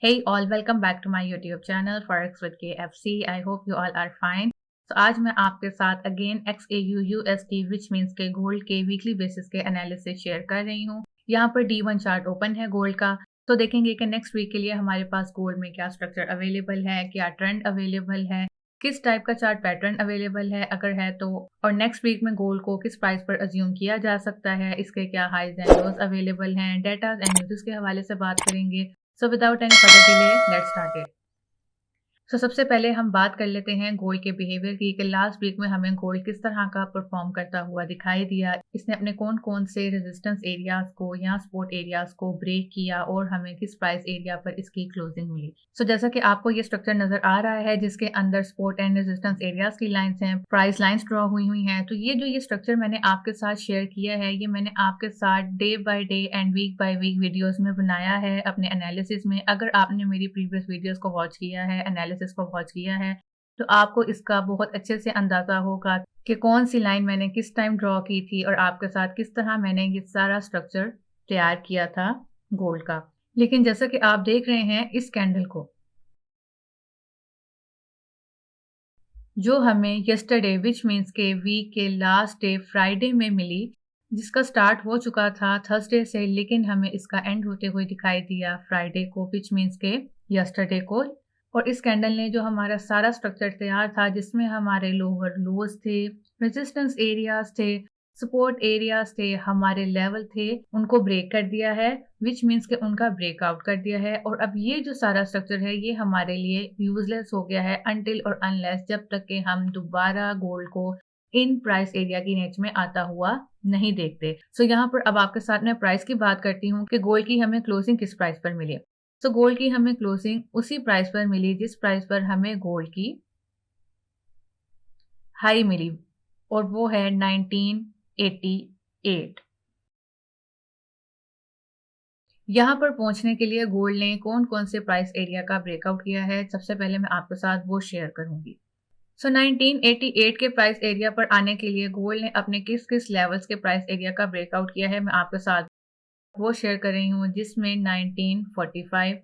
Hey all, welcome back to my YouTube channel Forex with KFC. I hope you all are fine. तो आज मैं आपके साथ again XAU USD which means के gold के weekly basis के analysis share कर रही हूँ। यहाँ पर D1 चार्ट ओपन है गोल्ड का, तो देखेंगे कि नेक्स्ट वीक के लिए हमारे पास गोल्ड में क्या स्ट्रक्चर अवेलेबल है, क्या ट्रेंड अवेलेबल है, किस टाइप का चार्ट पैटर्न अवेलेबल है अगर है तो, और नेक्स्ट वीक में गोल्ड को किस प्राइस पर अज्यूम किया जा सकता है, इसके क्या हाइज एंड लोज अवेलेबल हैं, डेटाज एंड न्यूज़ के हवाले से बात करेंगे। So without any further delay, let's start it. सबसे पहले हम बात कर लेते हैं गोल्ड के बिहेवियर की कि लास्ट वीक में हमें गोल्ड किस तरह का परफॉर्म करता हुआ दिखाई दिया, इसने अपने कौन कौन से रेजिस्टेंस एरियाज को या सपोर्ट एरियाज को ब्रेक किया और हमें किस प्राइस एरिया पर इसकी क्लोजिंग मिली। जैसा कि आपको ये स्ट्रक्चर नजर आ रहा है जिसके अंदर सपोर्ट एंड रेजिस्टेंस एरियाज की लाइंस हैं, प्राइस लाइंस ड्रॉ हुई हैं। तो ये स्ट्रक्चर मैंने आपके साथ शेयर किया है, ये मैंने आपके साथ day by day and week by week videos में बनाया है अपने एनालिसिस में। अगर आपने मेरी प्रीवियस वीडियोस को वॉच किया है, एनालिसिस को वॉच किया है, तो आपको इसका बहुत अच्छे से अंदाजा होगा कि कौन सी लाइन मैंने किस टाइम ड्रॉ की थी और आपके साथ किस तरह मैंने ये सारा स्ट्रक्चर तैयार किया था गोल्ड का। लेकिन जैसा कि आप देख रहे हैं इस कैंडल को, जो हमें यस्टरडे विच मीन्स के वीक के लास्ट डे फ्राइडे में मिली, जिसका स्टार्ट हो चुका था थर्सडे से, लेकिन हमें इसका एंड होते हुए दिखाई दिया फ्राइडे को विच मीन्स के यस्टरडे को। और इस कैंडल ने जो हमारा सारा स्ट्रक्चर तैयार था जिसमें हमारे लोअर लोज थे, रेजिस्टेंस एरियाज थे, सपोर्ट एरियाज थे, हमारे लेवल थे, उनको ब्रेक कर दिया है विच मीन्स के उनका ब्रेकआउट कर दिया है। और अब ये जो सारा स्ट्रक्चर है ये हमारे लिए यूजलेस हो गया है अनटिल और अनलेस जब तक कि हम दोबारा गोल्ड को इन प्राइस एरिया की रेंज में आता हुआ नहीं देखते। यहाँ पर अब आपके साथ मैं प्राइस की बात करती हूँ कि गोल्ड की हमें क्लोजिंग किस प्राइस पर मिली। गोल्ड की हमें क्लोजिंग उसी प्राइस पर मिली जिस प्राइस पर हमें गोल्ड की हाई मिली, और वो है 1988। यहाँ पर पहुंचने के लिए गोल्ड ने कौन कौन से प्राइस एरिया का ब्रेकआउट किया है, सबसे पहले मैं आपके साथ वो शेयर करूंगी। 1988 के प्राइस एरिया पर आने के लिए गोल्ड ने अपने किस किस लेवल्स के प्राइस एरिया का ब्रेकआउट किया है मैं आपके साथ वो शेयर कर रही हूँ, जिसमें 1945,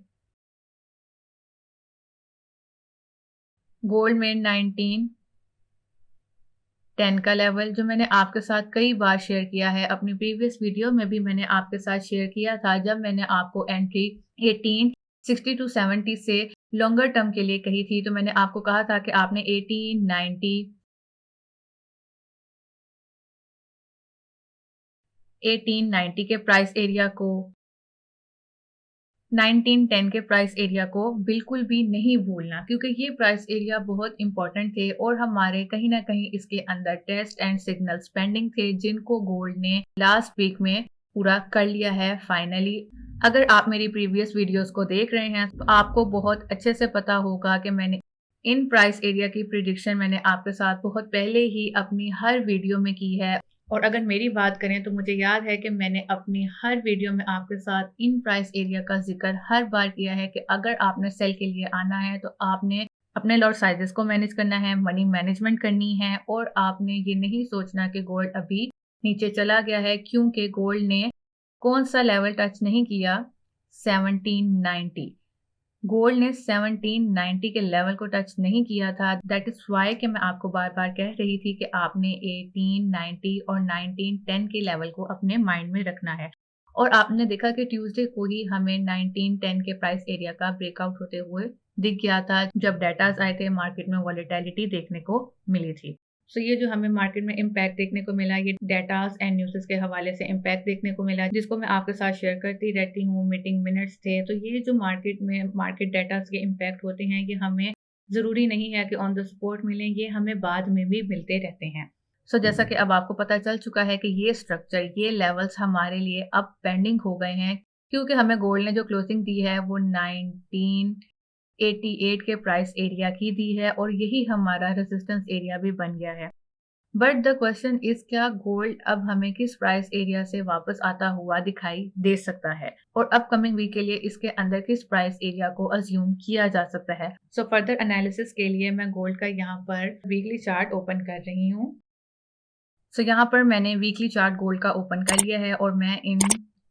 गोल्ड में 1910 का लेवल जो मैंने आपके साथ कई बार शेयर किया है, अपनी प्रीवियस वीडियो में भी मैंने आपके साथ शेयर किया था जब मैंने आपको एंट्री 1860 टू 70 से लॉन्गर टर्म के लिए कही थी। तो मैंने आपको कहा था कि आपने 1890 के प्राइस एरिया को, 1910 के प्राइस एरिया को बिल्कुल भी नहीं भूलना, क्योंकि ये प्राइस एरिया बहुत इंपॉर्टेंट थे और हमारे कहीं ना कहीं इसके अंदर टेस्ट एंड सिग्नल पेंडिंग थे जिनको गोल्ड ने लास्ट वीक में पूरा कर लिया है फाइनली। अगर आप मेरी प्रीवियस वीडियोस को देख रहे हैं तो आपको बहुत अच्छे से पता होगा कि मैंने इन प्राइस एरिया की प्रिडिक्शन मैंने आपके साथ बहुत पहले ही अपनी हर वीडियो में की है। और अगर मेरी बात करें तो मुझे याद है कि मैंने अपनी हर वीडियो में आपके साथ इन प्राइस एरिया का जिक्र हर बार किया है कि अगर आपने सेल के लिए आना है तो आपने अपने लॉट साइजेस को मैनेज करना है, मनी मैनेजमेंट करनी है, और आपने ये नहीं सोचना कि गोल्ड अभी नीचे चला गया है, क्योंकि गोल्ड ने कौन सा लेवल टच नहीं किया, 1790। गोल्ड ने 1790 के लेवल को टच नहीं किया था। दैट इज वाई कि मैं आपको बार बार कह रही थी कि आपने 1890 और 1910 के लेवल को अपने माइंड में रखना है। और आपने देखा कि ट्यूसडे को ही हमें 1910 के प्राइस एरिया का ब्रेकआउट होते हुए दिख गया था जब डेटाज आए थे, मार्केट में वॉलेटिलिटी देखने को मिली थी। ये जो हमें मार्केट में इम्पैक्ट देखने को मिला, ये डेटास एंड न्यूज़ के हवाले से इम्पैक्ट देखने को मिला जिसको मैं आपके साथ शेयर करती रहती हूँ। मीटिंग मिनट्स थे, तो ये जो मार्केट में मार्केट डेटास के इम्पैक्ट होते हैं ये हमें ज़रूरी नहीं है कि ऑन द स्पॉट मिलें, ये हमें बाद में भी मिलते रहते हैं। जैसा कि अब आपको पता चल चुका है कि ये स्ट्रक्चर, ये लेवल्स हमारे लिए अब पेंडिंग हो गए हैं, क्योंकि हमें गोल्ड ने जो क्लोजिंग दी है वो 1988 के प्राइस एरिया की दी है और यही हमारा रेजिस्टेंस एरिया भी बन गया है। बट द क्वेश्चन इज, क्या गोल्ड अब हमें किस प्राइस एरिया से वापस आता हुआ दिखाई दे सकता है और अपकमिंग वीक के लिए इसके अंदर किस प्राइस एरिया को अज्यूम किया जा सकता है। फर्दर एनालिसिस के लिए मैं गोल्ड का यहाँ पर वीकली चार्ट ओपन कर रही हूँ। यहाँ पर मैंने वीकली चार्ट गोल्ड का ओपन कर लिया है और मैं in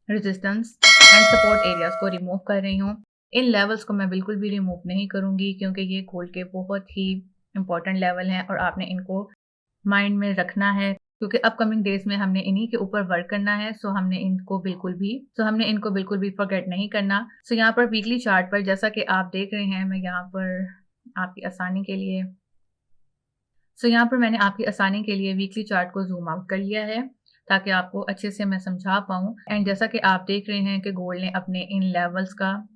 resistance and support areas को रिमूव कर रही हूँ। इन लेवल्स को मैं बिल्कुल भी रिमूव नहीं करूँगी क्योंकि ये गोल्ड के बहुत ही इम्पोर्टेंट लेवल हैं और आपने इनको माइंड में रखना है क्योंकि अपकमिंग डेज में हमने इन्हीं के ऊपर वर्क करना है। सो हमने इनको बिल्कुल भी फॉरगेट नहीं करना। सो यहाँ पर वीकली चार्ट पर जैसा कि आप देख रहे हैं, मैं यहाँ पर आपकी आसानी के लिए यहाँ पर मैंने आपकी आसानी के लिए वीकली चार्ट को जूम आउट कर लिया है ताकि आपको अच्छे से मैं समझा पाऊँ। एंड जैसा कि आप देख रहे हैं कि गोल्ड ने अपने इन लेवल्स का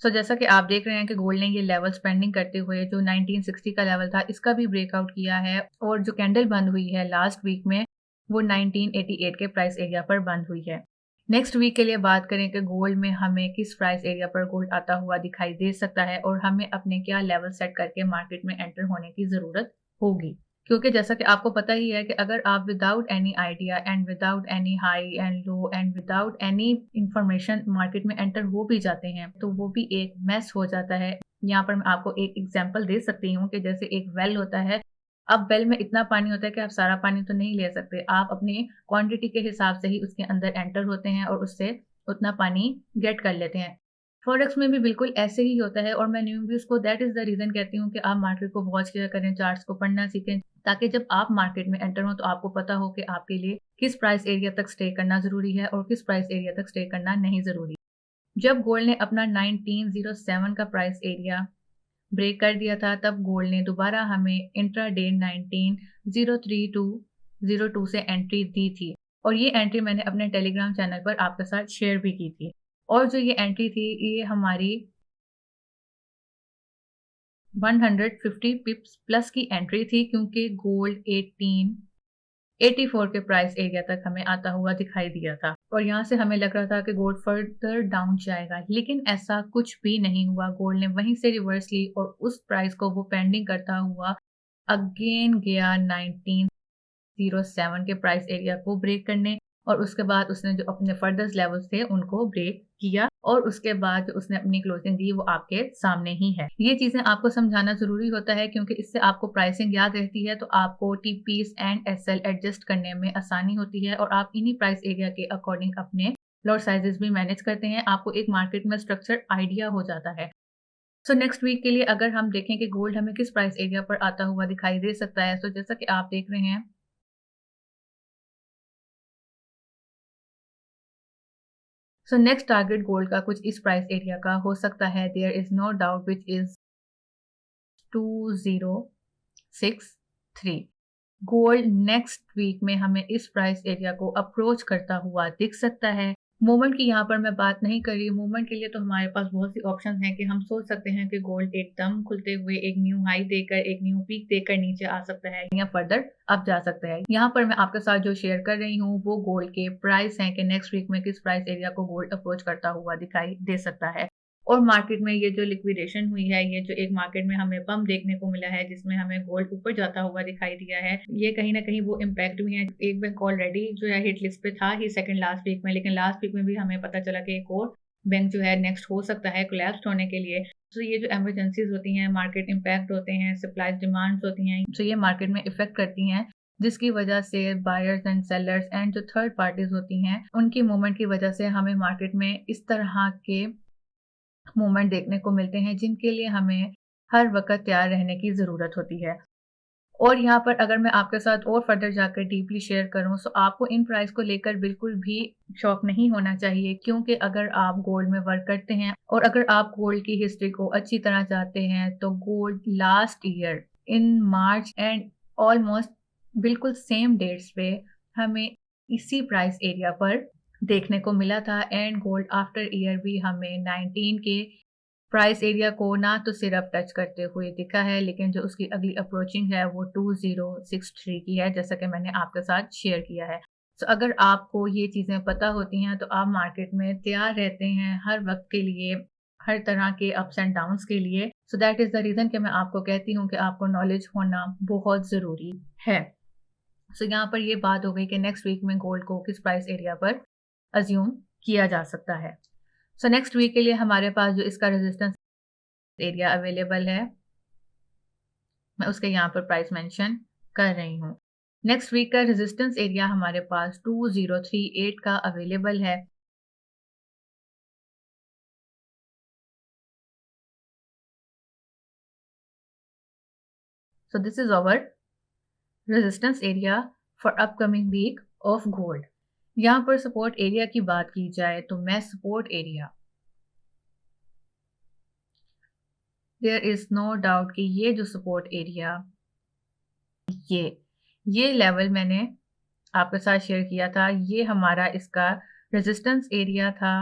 जैसा कि आप देख रहे हैं कि गोल्ड ने ये लेवल स्पेंडिंग करते हुए जो 1960 का लेवल था इसका भी ब्रेकआउट किया है और जो कैंडल बंद हुई है लास्ट वीक में वो 1988 के प्राइस एरिया पर बंद हुई है। नेक्स्ट वीक के लिए बात करें कि गोल्ड में हमें किस प्राइस एरिया पर गोल्ड आता हुआ दिखाई दे सकता है और हमें अपने क्या लेवल सेट करके मार्केट में एंटर होने की ज़रूरत होगी, क्योंकि जैसा कि आपको पता ही है कि अगर आप without any idea and without any high and low and without any information market में एंटर हो भी जाते हैं तो वो भी एक मैस हो जाता है। यहाँ पर मैं आपको एक एग्जांपल दे सकती हूँ कि जैसे एक वेल होता है, अब वेल में इतना पानी होता है कि आप सारा पानी तो नहीं ले सकते, आप अपने क्वांटिटी के हिसाब से ही उसके अंदर एंटर होते हैं और उससे उतना पानी गेट कर लेते हैं। फॉरेक्स में भी बिल्कुल ऐसे ही होता है और मैं न्यूबीज को दैट इज द रीजन कहती हूँ कि आप मार्केट को वॉच किया करें, चार्ट्स को पढ़ना सीखें ताकि जब आप मार्केट में एंटर हो तो आपको पता हो कि आपके लिए किस प्राइस एरिया तक स्टे करना जरूरी है और किस प्राइस एरिया तक स्टे करना नहीं जरूरी। जब गोल्ड ने अपना 1907 का प्राइस एरिया ब्रेक कर दिया था तब गोल्ड ने दोबारा हमें इंट्रा डे 1903 से एंट्री दी थी और ये एंट्री मैंने अपने टेलीग्राम चैनल पर आपके साथ शेयर भी की थी। और जो ये एंट्री थी ये हमारी 150 पिप्स प्लस की एंट्री थी क्योंकि गोल्ड 1884 के प्राइस एरिया तक हमें आता हुआ दिखाई दिया था और यहाँ से हमें लग रहा था कि गोल्ड फर्दर डाउन जाएगा, लेकिन ऐसा कुछ भी नहीं हुआ। गोल्ड ने वहीं से रिवर्स ली और उस प्राइस को वो पेंडिंग करता हुआ अगेन गया 1907 के प्राइस एरिया को ब्रेक करने और उसके बाद उसने जो अपने फर्दर लेवल्स थे उनको ब्रेक किया और उसके बाद जो उसने अपनी क्लोजिंग दी वो आपके सामने ही है। ये चीजें आपको समझाना जरूरी होता है क्योंकि इससे आपको प्राइसिंग याद रहती है तो आपको टीपीस एंड एसएल एडजस्ट करने में आसानी होती है और आप इन्हीं प्राइस एरिया के अकॉर्डिंग अपने लॉट साइजेस भी मैनेज करते हैं। आपको एक मार्केट में स्ट्रक्चर आइडिया हो जाता है। सो नेक्स्ट वीक के लिए अगर हम देखें कि गोल्ड हमें किस प्राइस एरिया पर आता हुआ दिखाई दे सकता है, तो जैसा कि आप देख रहे हैं नेक्स्ट टारगेट गोल्ड का कुछ इस प्राइस एरिया का हो सकता है। There is no doubt which is 2063। Gold next week में हमें इस प्राइस एरिया को अप्रोच करता हुआ दिख सकता है। मूवमेंट की यहाँ पर मैं बात नहीं कर रही। मूवमेंट के लिए तो हमारे पास बहुत सी ऑप्शन हैं कि हम सोच सकते हैं कि गोल्ड एकदम खुलते हुए एक न्यू हाई देकर, एक न्यू पीक देकर नीचे आ सकता है या फर्दर अप जा सकता है। यहाँ पर मैं आपके साथ जो शेयर कर रही हूँ वो गोल्ड के प्राइस हैं कि नेक्स्ट वीक में किस प्राइस एरिया को गोल्ड अप्रोच करता हुआ दिखाई दे सकता है। और मार्केट में ये जो लिक्विडेशन हुई है, ये जो एक मार्केट में हमें पंप देखने को मिला है जिसमें हमें गोल्ड ऊपर जाता हुआ दिखाई दिया है, ये कहीं ना कहीं वो इम्पैक्ट भी है। एक बैंक ऑलरेडी जो है हिट लिस्ट पे था ही सेकंड लास्ट वीक में, लेकिन लास्ट वीक में भी हमें पता चला कि एक और बैंक जो है नेक्स्ट हो सकता है कोलैप्स होने के लिए। तो ये जो एमरजेंसीज होती हैं, मार्केट इम्पैक्ट होते हैं, सप्लाई डिमांड्स होती हैं, तो ये मार्केट में इफेक्ट करती हैं जिसकी वजह से बायर्स एंड सेलर्स एंड जो थर्ड पार्टीज होती हैं उनकी मूवमेंट की वजह से हमें मार्केट में इस तरह के मूवमेंट देखने को मिलते हैं जिनके लिए हमें हर वक्त तैयार रहने की ज़रूरत होती है। और यहाँ पर अगर मैं आपके साथ और फर्दर जाकर डीपली शेयर करूँ तो आपको इन प्राइस को लेकर बिल्कुल भी शॉक नहीं होना चाहिए, क्योंकि अगर आप गोल्ड में वर्क करते हैं और अगर आप गोल्ड की हिस्ट्री को अच्छी तरह जानते हैं तो gold last year in March and almost बिल्कुल सेम डेट्स पे हमें इसी प्राइस एरिया पर देखने को मिला था एंड गोल्ड आफ्टर ईयर भी हमें 19 के प्राइस एरिया को ना तो सिर्फ टच करते हुए दिखा है, लेकिन जो उसकी अगली अप्रोचिंग है वो 2063 की है जैसा कि मैंने आपके साथ शेयर किया है। तो अगर आपको ये चीज़ें पता होती हैं तो आप मार्केट में तैयार रहते हैं हर वक्त के लिए, हर तरह के अप्स एंड डाउन्स के लिए। So that is the reason कि मैं आपको कहती हूँ कि आपको नॉलेज होना बहुत ज़रूरी है। सो यहाँ पर ये बात हो गई कि नेक्स्ट वीक में गोल्ड को किस प्राइस एरिया पर अज्यूम किया जा सकता है। सो नेक्स्ट वीक के लिए हमारे पास जो इसका रेजिस्टेंस एरिया अवेलेबल है, मैं उसके यहाँ पर प्राइस मेंशन कर रही हूँ। नेक्स्ट वीक का रेजिस्टेंस एरिया हमारे पास 2038 का अवेलेबल है। So this is our resistance area for upcoming week of gold। यहाँ पर सपोर्ट एरिया की बात की जाए तो मैं support area, there is no doubt कि ये जो सपोर्ट एरिया, ये लेवल मैंने आपके साथ शेयर किया था, ये हमारा इसका रेजिस्टेंस एरिया था।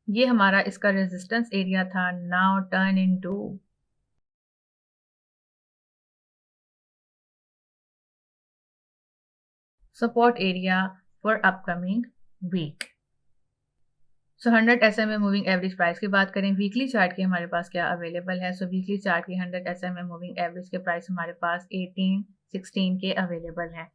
ये हमारा इसका रेजिस्टेंस एरिया था। Now turn into support area for upcoming week। So 100 SMA moving average price की बात करें, वीकली चार्ट की हमारे पास क्या अवेलेबल है। सो वीकली चार्ट की 100 SMA मूविंग एवरेज के प्राइस हमारे पास 1816 के अवेलेबल है।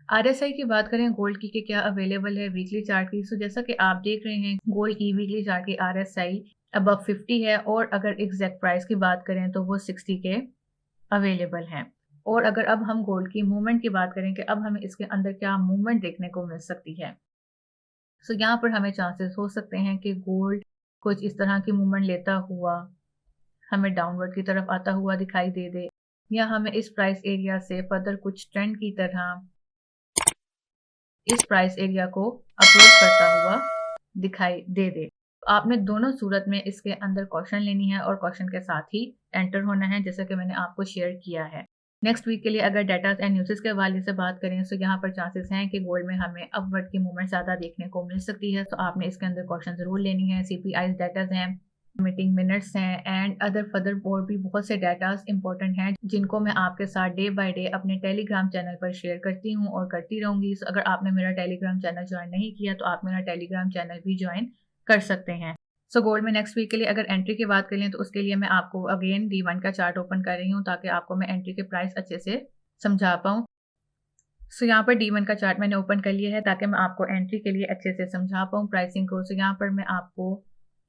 RSI की बात करें गोल्ड की क्या अवेलेबल है वीकली चार्ट की। सो जैसा कि आप देख रहे हैं गोल्ड की वीकली चार्ट की RSI अबव 50 है, और अगर एग्जैक्ट प्राइस की बात करें तो वो 60 के अवेलेबल हैं। और अगर अब हम गोल्ड की मूवमेंट की बात करें कि अब हमें इसके अंदर क्या मूवमेंट देखने को मिल सकती है, सो यहाँ पर हमें चांसेस हो सकते हैं कि गोल्ड कुछ इस तरह की मूवमेंट लेता हुआ हमें डाउनवर्ड की तरफ आता हुआ दिखाई दे, या हमें इस प्राइस एरिया से फर्दर कुछ ट्रेंड की तरह इस प्राइस एरिया को अप्रोच करता हुआ दिखाई दे। आपने दोनों सूरत में इसके अंदर कॉशन लेनी है और कॉशन के साथ ही एंटर होना है, जैसा कि मैंने आपको शेयर किया है। नेक्स्ट वीक के लिए अगर डाटा एंड न्यूज़ के हवाले से बात करें तो यहाँ पर चांसेस हैं कि गोल्ड में हमें अपवर्ड की मूवमेंट ज़्यादा देखने को मिल सकती है। तो आपने इसके अंदर कॉशन ज़रूर लेनी है। CPI डाटाज हैं, मीटिंग मिनट्स हैं, एंड अदर फर्दर और भी बहुत से डाटाज इंपॉर्टेंट हैं जिनको मैं आपके साथ डे बाय डे अपने टेलीग्राम चैनल पर शेयर करती हूँ और करती रहूँगी। सो अगर आपने मेरा टेलीग्राम चैनल ज्वाइन नहीं किया तो आप मेरा टेलीग्राम चैनल भी ज्वाइन कर सकते हैं। सो गोल्ड में नेक्स्ट वीक के लिए अगर एंट्री की बात करें तो उसके लिए मैं आपको अगेन D1 का चार्ट ओपन कर रही हूँ ताकि आपको मैं एंट्री के प्राइस अच्छे से समझा पाऊँ। सो यहाँ पर D1 का चार्ट मैंने ओपन कर लिया है ताकि मैं आपको एंट्री के लिए अच्छे से समझा पाऊँ प्राइसिंग को। सो यहाँ पर मैं आपको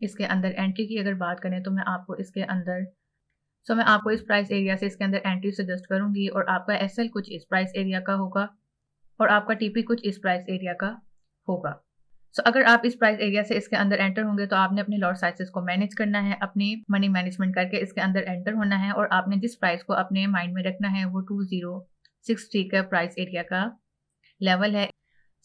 इसके अंदर एंट्री की अगर बात करें तो मैं आपको इसके अंदर मैं आपको इस प्राइस एरिया से इसके अंदर एंट्री सजेस्ट करूंगी, और आपका SL कुछ इस प्राइस एरिया का होगा और आपका TP कुछ इस प्राइस एरिया का होगा। सो अगर आप इस प्राइस एरिया से इसके अंदर एंटर होंगे तो आपने अपने लॉट साइजेस को मैनेज करना है, अपनी मनी मैनेजमेंट करके इसके अंदर एंटर होना है, और आपने जिस प्राइस को अपने माइंड में रखना है वो 2063 का प्राइस एरिया का लेवल है।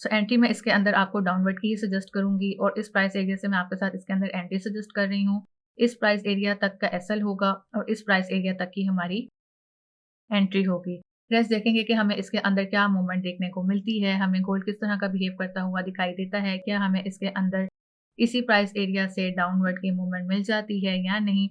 सो एंट्री में इसके अंदर आपको डाउनवर्ड की ही सजेस्ट करूंगी, और इस प्राइस एरिया से मैं आपके साथ इसके अंदर एंट्री सजेस्ट कर रही हूँ। इस प्राइस एरिया तक का SL होगा और इस प्राइस एरिया तक की हमारी एंट्री होगी। नेक्स्ट देखेंगे कि हमें इसके अंदर क्या मूवमेंट देखने को मिलती है, हमें गोल्ड किस तरह का बिहेव करता हुआ दिखाई देता है, क्या हमें इसके अंदर इसी प्राइस एरिया से डाउनवर्ड की मूवमेंट मिल जाती है या नहीं,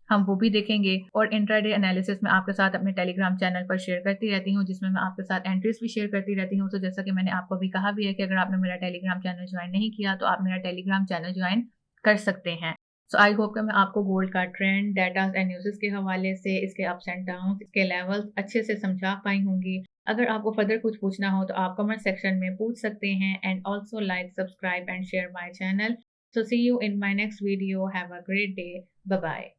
हम वो भी देखेंगे। और इंट्राडे एनालिसिस में आपके साथ अपने टेलीग्राम चैनल पर शेयर करती रहती हूँ, जिसमें मैं आपके साथ एंट्रीज भी शेयर करती रहती हूँ। तो जैसा कि मैंने आपको भी कहा भी है कि अगर आपने मेरा टेलीग्राम चैनल ज्वाइन नहीं किया तो आप मेरा टेलीग्राम चैनल ज्वाइन कर सकते हैं। सो आई होप कि मैं आपको गोल्ड का ट्रेंड, डाटाज एंड न्यूज़ के हवाले से इसके अप्स एंड डाउन, इसके लेवल्स अच्छे से समझा पाई होंगी। अगर आपको फर्दर कुछ पूछना हो तो आप कमेंट सेक्शन में पूछ सकते हैं, and also like, subscribe and share my channel. So see you in my next video. Have a great day. Bye bye.